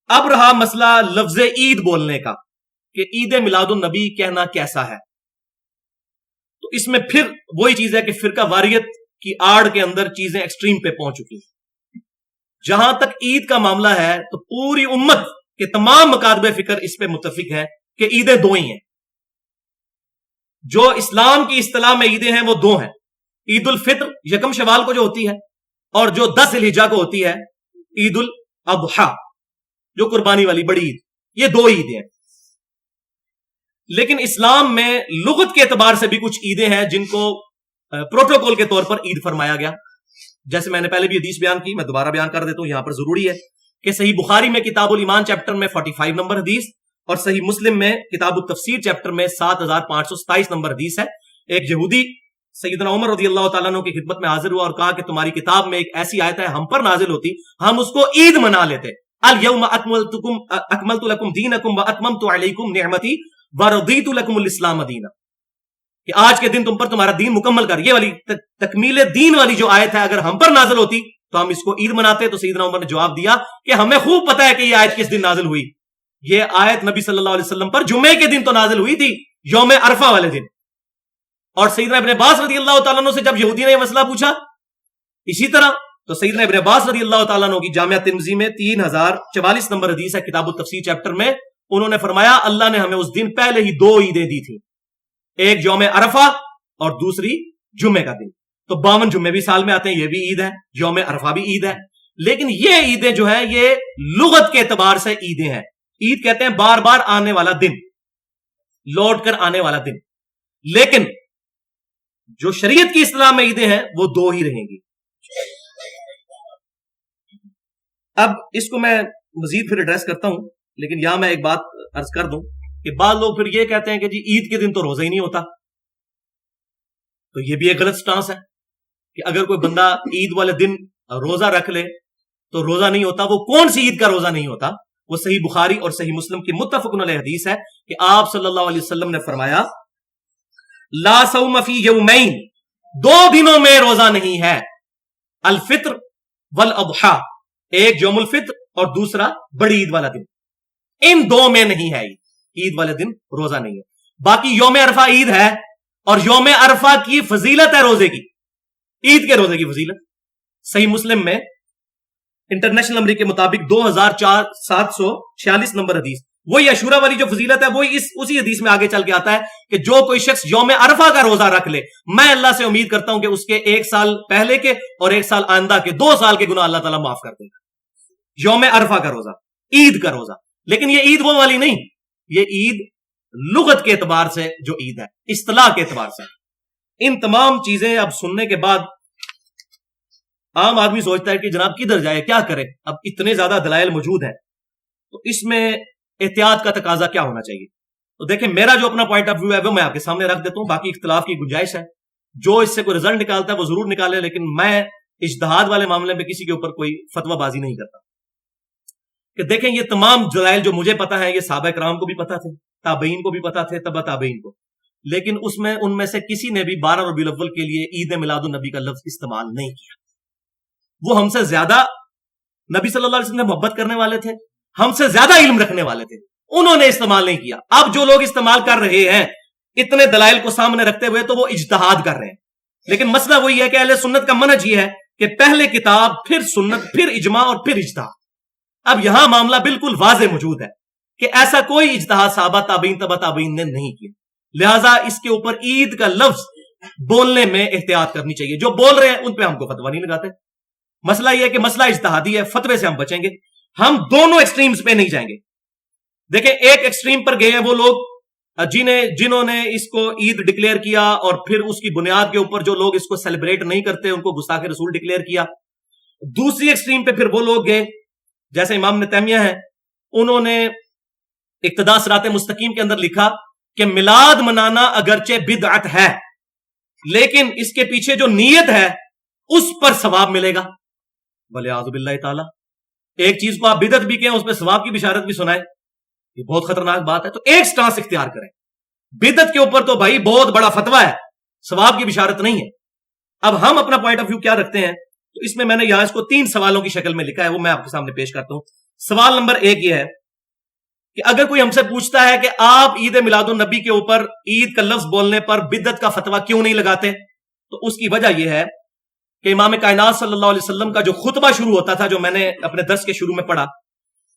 اب رہا مسئلہ لفظ عید بولنے کا کہ عید میلاد النبی کہنا کیسا ہے. تو اس میں پھر وہی چیز ہے کہ فرقہ واریت کی آڑ کے اندر چیزیں ایکسٹریم پہ پہنچ چکی ہیں. جہاں تک عید کا معاملہ ہے تو پوری امت کے تمام مکاتب فکر اس پہ متفق ہیں کہ عیدیں دو ہی ہیں. جو اسلام کی اصطلاح میں عیدیں ہیں وہ دو ہیں. عید الفطر یکم شوال کو جو ہوتی ہے, اور جو 10 ذی الحجہ کو ہوتی ہے عید الاضحیٰ جو قربانی والی بڑی عید. یہ دو عیدیں ہیں. لیکن اسلام میں لغت کے اعتبار سے بھی کچھ عیدیں ہیں جن کو پروٹوکول کے طور پر عید فرمایا گیا. جیسے میں نے پہلے بھی حدیث بیان کی, میں دوبارہ بیان کر دیتا ہوں, یہاں پر ضروری ہے کہ صحیح بخاری میں کتاب الایمان چیپٹر میں 45 نمبر حدیث, اور صحیح مسلم میں کتاب التفسیر چیپٹر میں 7527 نمبر حدیث ہے. ایک یہودی سیدنا عمر رضی اللہ تعالیٰ عنہ کی خدمت میں حاضر ہوا اور کہا کہ تمہاری کتاب میں ایک ایسی آیت ہے, ہم پر نازل ہوتی ہم اس کو عید منا لیتے. الیوم اکملت لکم دینکم واتممت علیکم نعمتی ورضیت لکم الاسلام دینا, کہ آج کے دن تم پر تمہارا دین مکمل کر. یہ والی تکمیل دین والی جو آیت ہے اگر ہم پر نازل ہوتی تو ہم اس کو عید مناتے. تو سیدنا عمر نے جواب دیا کہ ہمیں خوب پتا ہے کہ یہ آیت کس دن نازل ہوئی. یہ آیت نبی صلی اللہ علیہ وسلم پر جمعے کے دن تو نازل ہوئی تھی, یوم عرفہ والے دن. اور سیدنا ابن عباس رضی اللہ تعالیٰ عنہ سے جب یہودی نے یہ مسئلہ پوچھا اسی طرح, تو سیدنا ابن عباس رضی اللہ تعالیٰ عنہ کی جامعہ ترمذی میں 3044 نمبر حدیث ہے کتاب التفسیر چیپٹر میں, انہوں نے فرمایا اللہ نے ہمیں اس دن پہلے ہی 2 عیدیں دی تھی, ایک یوم عرفہ اور دوسری جمعے کا دن. تو 52 جمعے بھی سال میں آتے ہیں, یہ بھی عید ہے, یوم عرفہ بھی عید ہے. لیکن یہ عیدیں جو ہیں یہ لغت کے اعتبار سے عیدیں ہیں. عید کہتے ہیں بار بار آنے والا دن, لوٹ کر آنے والا دن. لیکن جو شریعت کی اصطلاح میں عیدیں ہیں وہ 2 ہی رہیں گی. اب اس کو میں مزید پھر ایڈریس کرتا ہوں, لیکن یہاں میں ایک بات عرض کر دوں کہ بعض لوگ پھر یہ کہتے ہیں کہ جی عید کے دن تو روزہ ہی نہیں ہوتا. تو یہ بھی ایک غلط سٹانس ہے کہ اگر کوئی بندہ عید والے دن روزہ رکھ لے تو روزہ نہیں ہوتا. وہ کون سی عید کا روزہ نہیں ہوتا؟ وہ صحیح بخاری اور صحیح مسلم کی متفق علیہ حدیث ہے کہ آپ صلی اللہ علیہ وسلم نے فرمایا لا صوم فی یومین, 2 دنوں میں روزہ نہیں ہے, الفطر والاضحیٰ, ایک یوم الفطر اور دوسرا بڑی عید والا دن. ان 2 میں نہیں ہے عید والے دن روزہ نہیں ہے. باقی یوم عرفہ عید ہے, اور یوم عرفہ کی فضیلت ہے روزے کی, عید کے روزے کی فضیلت. صحیح مسلم میں انٹرنیشنل نمبر کے مطابق 2746 نمبر حدیث, وہی عاشورہ والی جو فضیلت ہے وہی اسی حدیث میں آگے چل کے آتا ہے کہ جو کوئی شخص یوم عرفہ کا روزہ رکھ لے, میں اللہ سے امید کرتا ہوں کہ اس کے 1 سال پہلے کے اور 1 سال آئندہ کے 2 سال کے گناہ اللہ تعالیٰ معاف کر دے گا. یوم عرفہ کا روزہ, عید کا روزہ. لیکن یہ عید وہ والی نہیں, یہ عید لغت کے اعتبار سے جو عید ہے, اصطلاح کے اعتبار سے. ان تمام چیزیں اب سننے کے بعد عام آدمی سوچتا ہے کہ جناب کدھر جائے, کیا کرے؟ اب اتنے زیادہ دلائل موجود ہیں تو اس میں احتیاط کا تقاضا کیا ہونا چاہیے؟ تو دیکھیں میرا جو اپنا پوائنٹ آف ویو ہے وہ میں آپ کے سامنے رکھ دیتا ہوں. باقی اختلاف کی گنجائش ہے, جو اس سے کوئی رزلٹ نکالتا ہے وہ ضرور نکالے, لیکن میں اجتہاد والے معاملے میں کسی کے اوپر کوئی فتویٰ بازی نہیں کرتا. کہ دیکھیں یہ تمام دلائل جو مجھے پتا ہے یہ صحابہ کرام کو بھی پتا تھے, تابعین کو بھی پتا تھے, تبع تابعین کو, لیکن ان میں سے کسی نے بھی 12 ربیع الاول کے لیے عید میلاد النبی کا لفظ استعمال نہیں کیا. وہ ہم سے زیادہ نبی صلی اللہ علیہ وسلم سے محبت کرنے والے تھے, ہم سے زیادہ علم رکھنے والے تھے, انہوں نے استعمال نہیں کیا. اب جو لوگ استعمال کر رہے ہیں اتنے دلائل کو سامنے رکھتے ہوئے تو وہ اجتہاد کر رہے ہیں. لیکن مسئلہ وہی ہے کہ اہل سنت کا منہج یہ ہے کہ پہلے کتاب, پھر سنت, پھر اجماع اور پھر اجتہاد. اب یہاں معاملہ بالکل واضح موجود ہے کہ ایسا کوئی اجتہاد صحابہ تابعین تبع تابعین نے نہیں کیا. لہٰذا اس کے اوپر عید کا لفظ بولنے میں احتیاط کرنی چاہیے. جو بول رہے ہیں ان پہ ہم کو فتویٰ نہیں لگاتے. مسئلہ یہ ہے کہ مسئلہ اجتہادی ہے, فتوے سے ہم بچیں گے, ہم دونوں ایکسٹریمز پہ نہیں جائیں گے. دیکھیں ایک ایکسٹریم پر گئے ہیں وہ لوگ جنہوں نے اس کو عید ڈکلیئر کیا, اور پھر اس کی بنیاد کے اوپر جو لوگ اس کو سیلیبریٹ نہیں کرتے ان کو گستاخ رسول ڈکلیئر کیا. دوسری ایکسٹریم پہ پھر وہ لوگ گئے جیسے امام ابن تیمیہ ہیں, انہوں نے اقتداء صراط مستقیم کے اندر لکھا کہ میلاد منانا اگرچہ بدعت ہے لیکن اس کے پیچھے جو نیت ہے اس پر ثواب ملے گا. ولیعوذ باللہ تعالی, ایک چیز کو آپ بدعت بھی کہیں اس پہ ثواب کی بشارت بھی سنائے, یہ بہت خطرناک بات ہے. تو ایک سٹانس اختیار کریں. بدعت کے اوپر تو بھائی بہت بڑا فتویٰ ہے, ثواب کی بشارت نہیں ہے. اب ہم اپنا پوائنٹ آف ویو کیا رکھتے ہیں, تو اس میں نے یہاں اس کو 3 سوالوں کی شکل میں لکھا ہے, وہ میں آپ کے سامنے پیش کرتا ہوں. سوال نمبر 1 یہ ہے کہ اگر کوئی ہم سے پوچھتا ہے کہ آپ عید میلاد النبی کے اوپر عید کا لفظ بولنے پر بدعت کا فتویٰ کیوں نہیں لگاتے، تو اس کی وجہ یہ ہے کہ امام کائنات صلی اللہ علیہ وسلم کا جو خطبہ شروع ہوتا تھا، جو میں نے اپنے درس کے شروع میں پڑھا،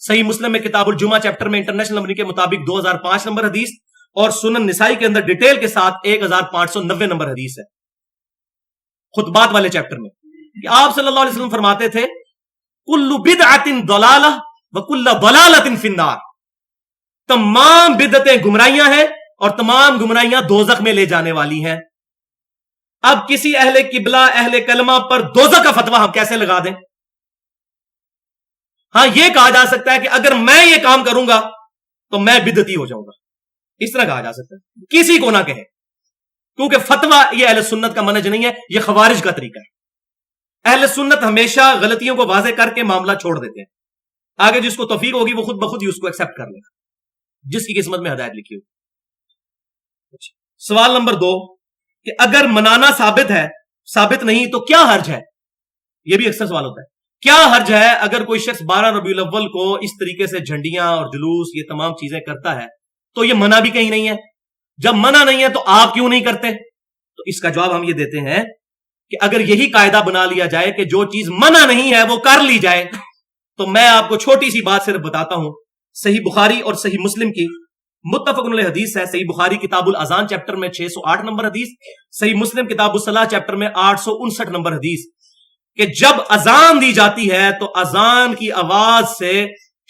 صحیح مسلم میں کتاب الجمعہ چیپٹر میں انٹرنیشنل نمبر کے مطابق 2005 نمبر حدیث، اور سنن نسائی کے اندر ڈیٹیل کے ساتھ 1590 نمبر حدیث ہے خطبات والے چیپٹر میں، کہ آپ صلی اللہ علیہ وسلم فرماتے تھے کل بدعت ضلالہ وکل ضلالۃ فی النار، تمام بدعتیں گمراہیاں ہیں اور تمام گمراہیاں دوزخ میں لے جانے والی ہیں۔ اب کسی اہل قبلہ اہل کلمہ پر دوزخ کا فتویٰ ہم کیسے لگا دیں؟ ہاں یہ کہا جا سکتا ہے کہ اگر میں یہ کام کروں گا تو میں بدعتی ہو جاؤں گا، اس طرح کہا جا سکتا ہے، کسی کو نہ کہے، کیونکہ فتویٰ یہ اہل سنت کا منہج نہیں ہے، یہ خوارج کا طریقہ ہے۔ اہل سنت ہمیشہ غلطیوں کو واضح کر کے معاملہ چھوڑ دیتے ہیں، آگے جس کو توفیق ہوگی وہ خود بخود ہی اس کو ایکسپٹ کر لے گا، جس کی قسمت میں ہدایت لکھی ہوگی۔ سوال نمبر 2 کہ اگر منانا ثابت ہے، ثابت نہیں تو کیا حرج ہے؟ یہ بھی اکثر سوال ہوتا ہے، کیا حرج ہے اگر کوئی شخص 12 ربیع الاول کو اس طریقے سے جھنڈیاں اور جلوس یہ تمام چیزیں کرتا ہے، تو یہ منع بھی کہیں نہیں ہے؟ جب منع نہیں ہے تو آپ کیوں نہیں کرتے؟ تو اس کا جواب ہم یہ دیتے ہیں کہ اگر یہی قاعدہ بنا لیا جائے کہ جو چیز منع نہیں ہے وہ کر لی جائے، تو میں آپ کو چھوٹی سی بات صرف بتاتا ہوں۔ صحیح بخاری اور صحیح مسلم کی متفق علیہ حدیث ہے، صحیح بخاری کتاب الاذان چیپٹر میں 608 نمبر حدیث، صحیح مسلم کتاب الصلاۃ چیپٹر میں 859 نمبر حدیث، کہ جب اذان دی جاتی ہے تو اذان کی آواز سے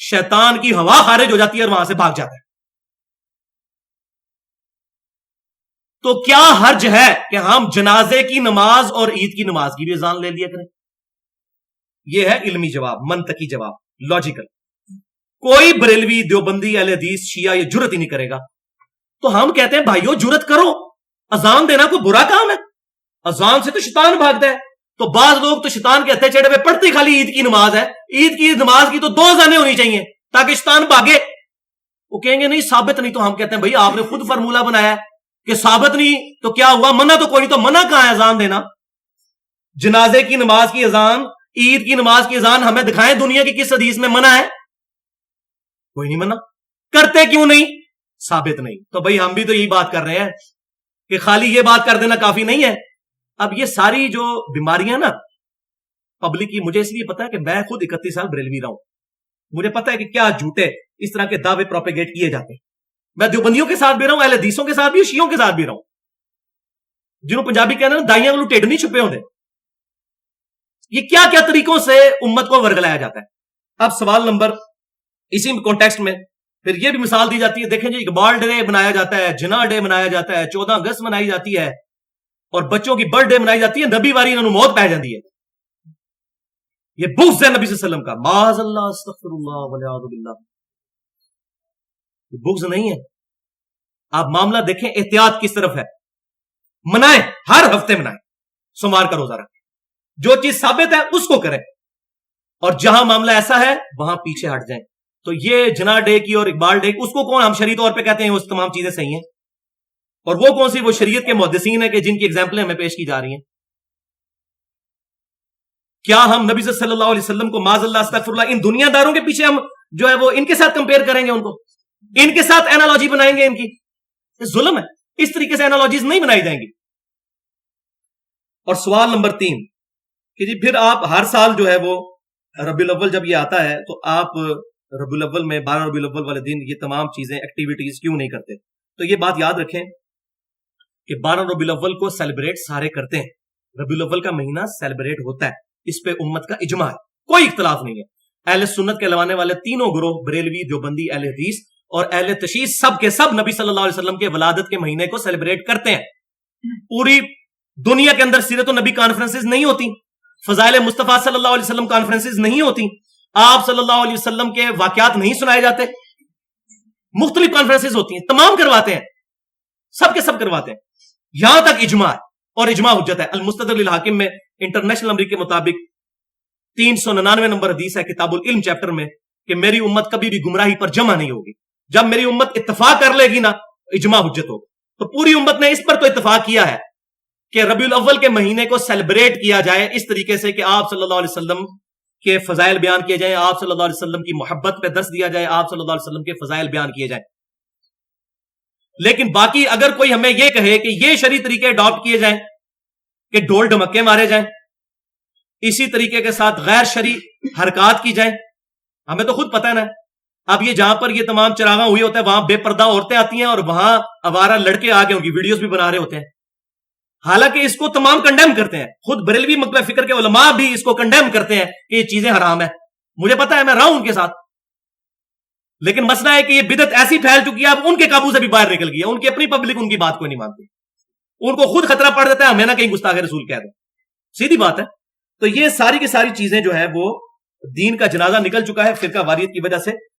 شیطان کی ہوا خارج ہو جاتی ہے اور وہاں سے بھاگ جاتا ہے۔ تو کیا حرج ہے کہ ہم جنازے کی نماز اور عید کی نماز کی بھی اذان لے لیا کریں؟ یہ ہے علمی جواب، منطقی جواب، لاجیکل۔ کوئی بریلوی، دیوبندی، اہل حدیث، شیعہ یہ جرت ہی نہیں کرے گا۔ تو ہم کہتے ہیں بھائیو جرت کرو، اذان دینا کوئی برا کام ہے؟ اذان سے تو شیطان بھاگتا ہے۔ تو بعض لوگ تو شیطان کے ہتھے چڑھے ہوئے پڑھتے خالی عید کی نماز ہے، عید کی نماز کی تو 2 اذانیں ہونی چاہیے تاکہ شیطان بھاگے۔ وہ کہیں گے نہیں ثابت نہیں، تو ہم کہتے ہیں بھائی آپ نے خود فارمولہ بنایا ہے کہ ثابت نہیں تو کیا ہوا، منع تو کوئی نہیں، تو منع کہاں ہے اذان دینا؟ جنازے کی نماز کی اذان، عید کی نماز کی اذان ہمیں دکھائیں دنیا کی کس حدیث میں منع ہے؟ کوئی نہیں منع، کرتے کیوں نہیں؟ ثابت نہیں۔ تو بھائی ہم بھی تو یہی بات کر رہے ہیں کہ خالی یہ بات کر دینا کافی نہیں ہے۔ اب یہ ساری جو بیماریاں نا پبلک کی، مجھے اس لیے پتا ہے کہ میں خود 31 سال بریلوی رہا ہوں، مجھے پتا ہے کہ کیا جھوٹے اس طرح کے دعوے پروپیگیٹ کیے جاتے ہیں۔ میں دیوبندیوں کے ساتھ بھی رہا ہوں، اہل حدیثوں کے ساتھ بھی، شیعوں کے ساتھ بھی رہا ہوں، جنہوں پنجابی کہنا نا دائیاں والوں ٹیڈ نہیں چھپے ہوتے۔ یہ کیا کیا طریقوں سے امت کو ورگلایا جاتا ہے۔ اب سوال نمبر اسی کانٹیکسٹ میں پھر یہ بھی مثال دی جاتی ہے، دیکھیں جی اقبال ڈے بنایا جاتا ہے، جناح ڈے بنایا جاتا ہے، 14 اگست منائی جاتی ہے، اور بچوں کی برتھ ڈے منائی جاتی ہے، نبی واری انہوں موت پہ جاتی ہے۔ یہ بغض ہے نبی صلی اللہ علیہ وسلم کا، معاذ اللہ، استغفر اللہ والعیاذ باللہ، یہ بغض نہیں ہے۔ آپ معاملہ دیکھیں احتیاط کس طرف ہے، منائیں، ہر ہفتے منائیں، سوموار کا روزہ رکھیں، جو چیز ثابت ہے اس کو کریں، اور جہاں معاملہ ایسا ہے وہاں پیچھے ہٹ جائیں۔ تو یہ جناح ڈے کی اور اقبال ڈے کی، اس کو کون ہم شرعی طور پہ کہتے ہیں وہ تمام چیزیں صحیح ہیں، اور وہ کون سی؟ وہ شریعت کے محدثین ہیں کہ جن کی ایگزامپلیں ہمیں پیش کی جا رہی ہیں۔ کیا ہم نبی صلی اللہ علیہ وسلم کو معاذ اللہ استغفر اللہ ان دنیا داروں کے پیچھے ہم جو ہے وہ ان کے ساتھ کمپیئر کریں گے، ان کو ان کے ساتھ اینالوجی بنائیں گے؟ ان کی ظلم ہے، اس طریقے سے اینالوجیز نہیں بنائی جائیں گی۔ اور سوال نمبر 3 کہ جی پھر آپ ہر سال جو ہے وہ ربیع الاول جب یہ آتا ہے تو آپ ربیع الاول میں 12 ربیع الاول والے دن یہ تمام چیزیں ایکٹیویٹیز کیوں نہیں کرتے؟ تو یہ بات یاد رکھیں کہ 12 ربیع الاول کو سیلیبریٹ سارے کرتے ہیں، ربیع الاول کا مہینہ سیلیبریٹ ہوتا ہے، اس پہ امت کا اجماع ہے، کوئی اختلاف نہیں ہے۔ اہل سنت کے لوانے والے تینوں گروہ، بریلوی، دیوبندی، اہل حدیث اور اہل تشیع، سب کے سب نبی صلی اللہ علیہ وسلم کے ولادت کے مہینے کو سیلیبریٹ کرتے ہیں۔ پوری دنیا کے اندر سیرت النبی کانفرنسز نہیں ہوتی، فضائل مصطفیٰ صلی اللہ علیہ وسلم کانفرنسز نہیں ہوتی، آپ صلی اللہ علیہ وسلم کے واقعات نہیں سنائے جاتے، مختلف کانفرنسز ہوتی ہیں، تمام کرواتے ہیں، سب کے سب کرواتے ہیں، یہاں تک اجماع ہے، اور اجماع حجت ہے۔ المستدرک للحاکم میں انٹرنیشنل نمبر کے مطابق 399 نمبر حدیث ہے کتاب العلم چیپٹر میں کہ میری امت کبھی بھی گمراہی پر جمع نہیں ہوگی، جب میری امت اتفاق کر لے گی نا اجماع حجت ہوگا۔ تو پوری امت نے اس پر تو اتفاق کیا ہے کہ ربیع الاول کے مہینے کو سیلیبریٹ کیا جائے اس طریقے سے کہ آپ صلی اللہ علیہ وسلم کے فضائل بیان کیے جائیں، آپ صلی اللہ علیہ وسلم کی محبت پہ درس دیا جائے، آپ صلی اللہ علیہ وسلم کے فضائل بیان کیے جائیں. لیکن باقی اگر کوئی ہمیں یہ کہے کہ یہ شرعی طریقے اڈاپٹ کیے جائیں کہ ڈول ڈھمکے مارے جائیں، اسی طریقے کے ساتھ غیر شرعی حرکات کی جائیں، ہمیں تو خود پتہ ہے نا، اب یہ جہاں پر یہ تمام چراغاں ہوئے ہوتے ہیں وہاں بے پردہ عورتیں آتی ہیں اور وہاں آوارہ لڑکے آ کے ان کی ویڈیوز بھی بنا رہے ہوتے ہیں. حالانکہ اس کو تمام کنڈیم کرتے ہیں، خود بریلوی مکتبہ فکر کے علماء بھی اس کو کنڈیم کرتے ہیں کہ یہ چیزیں حرام ہیں. مجھے پتا ہے، میں رہا ہوں ان کے ساتھ. لیکن مسئلہ ہے کہ یہ بدعت ایسی پھیل چکی ہے اب ان کے قابو سے بھی باہر نکل گئی ہے، ان کی اپنی پبلک ان کی بات کو نہیں مانتی، ان کو خود خطرہ پڑ دیتا ہے ہمیں نہ کہیں گستاخ رسول کہہ دیں. سیدھی بات ہے. تو یہ ساری کی ساری چیزیں جو ہے وہ دین کا جنازہ نکل چکا ہے فرقہ واریت کی وجہ سے.